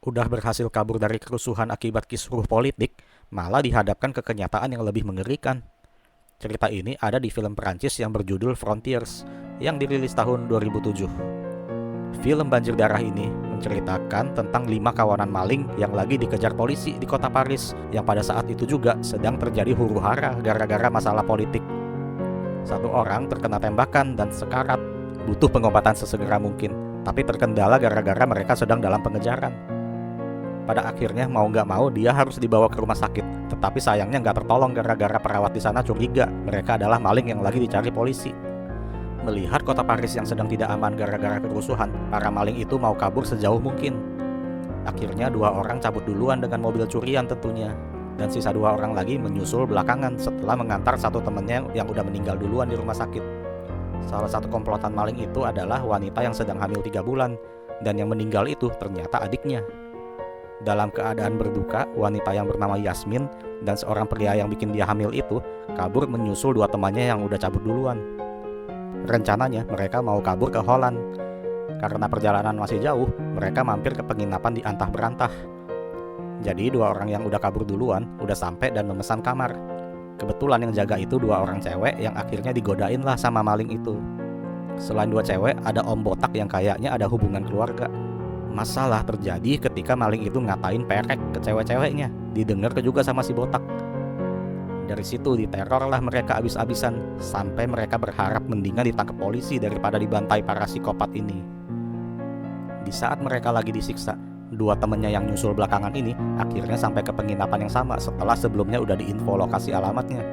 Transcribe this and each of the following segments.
udah berhasil kabur dari kerusuhan akibat kisruh politik, malah dihadapkan ke kenyataan yang lebih mengerikan. Cerita ini ada di film Perancis yang berjudul Frontiers, yang dirilis tahun 2007. Film Banjir Darah ini menceritakan tentang 5 kawanan maling yang lagi dikejar polisi di kota Paris, yang pada saat itu juga sedang terjadi huru-hara gara-gara masalah politik. Satu orang terkena tembakan dan sekarat, butuh pengobatan sesegera mungkin, tapi terkendala gara-gara mereka sedang dalam pengejaran. Pada akhirnya mau nggak mau dia harus dibawa ke rumah sakit, tetapi sayangnya nggak tertolong gara-gara perawat di sana curiga mereka adalah maling yang lagi dicari polisi. Melihat kota Paris yang sedang tidak aman gara-gara kerusuhan, para maling itu mau kabur sejauh mungkin. Akhirnya 2 orang cabut duluan dengan mobil curian tentunya, dan sisa 2 orang lagi menyusul belakangan setelah mengantar satu temannya yang udah meninggal duluan di rumah sakit. Salah satu komplotan maling itu adalah wanita yang sedang hamil 3 bulan, dan yang meninggal itu ternyata adiknya. Dalam keadaan berduka, wanita yang bernama Yasmin dan seorang pria yang bikin dia hamil itu kabur menyusul 2 temannya yang udah cabut duluan. Rencananya mereka mau kabur ke Holland. Karena perjalanan masih jauh, mereka mampir ke penginapan di antah berantah. Jadi 2 orang yang udah kabur duluan udah sampai dan memesan kamar. Kebetulan yang jaga itu 2 orang cewek yang akhirnya digodain lah sama maling itu. Selain 2 cewek, ada om botak yang kayaknya ada hubungan keluarga. Masalah terjadi ketika maling itu ngatain perek ke cewek-ceweknya, didengar juga sama si botak. Dari situ diterorlah mereka abis-abisan, sampai mereka berharap mendingan ditangkap polisi daripada dibantai para psikopat ini. Di saat mereka lagi disiksa, 2 temennya yang nyusul belakangan ini akhirnya sampai ke penginapan yang sama setelah sebelumnya udah diinfo lokasi alamatnya.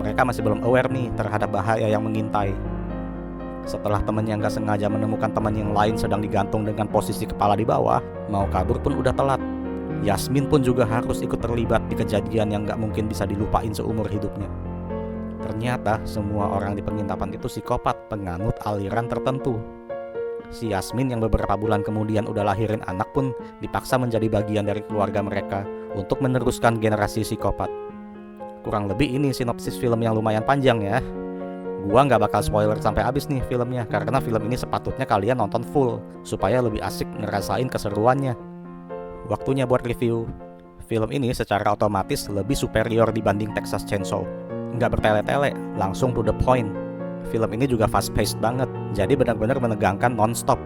Mereka masih belum aware nih terhadap bahaya yang mengintai. Setelah temennya nggak sengaja menemukan teman yang lain sedang digantung dengan posisi kepala di bawah, mau kabur pun udah telat. Yasmin pun juga harus ikut terlibat di kejadian yang nggak mungkin bisa dilupain seumur hidupnya. Ternyata semua orang di penginapan itu psikopat penganut aliran tertentu. Si Yasmin yang beberapa bulan kemudian udah lahirin anak pun dipaksa menjadi bagian dari keluarga mereka untuk meneruskan generasi psikopat. Kurang lebih ini sinopsis film yang lumayan panjang ya. Gua nggak bakal spoiler sampai habis nih filmnya, karena film ini sepatutnya kalian nonton full supaya lebih asik ngerasain keseruannya. Waktunya buat review. Film ini secara otomatis lebih superior dibanding Texas Chainsaw. Nggak bertele-tele, langsung to the point. Film ini juga fast paced banget, jadi benar-benar menegangkan non-stop.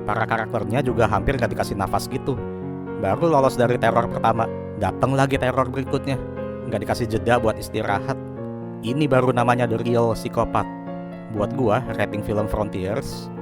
Para karakternya juga hampir nggak dikasih nafas gitu. Baru lolos dari teror pertama, datang lagi teror berikutnya. Nggak dikasih jeda buat istirahat. Ini baru namanya The Real Psikopat. Buat gua, rating film Frontiers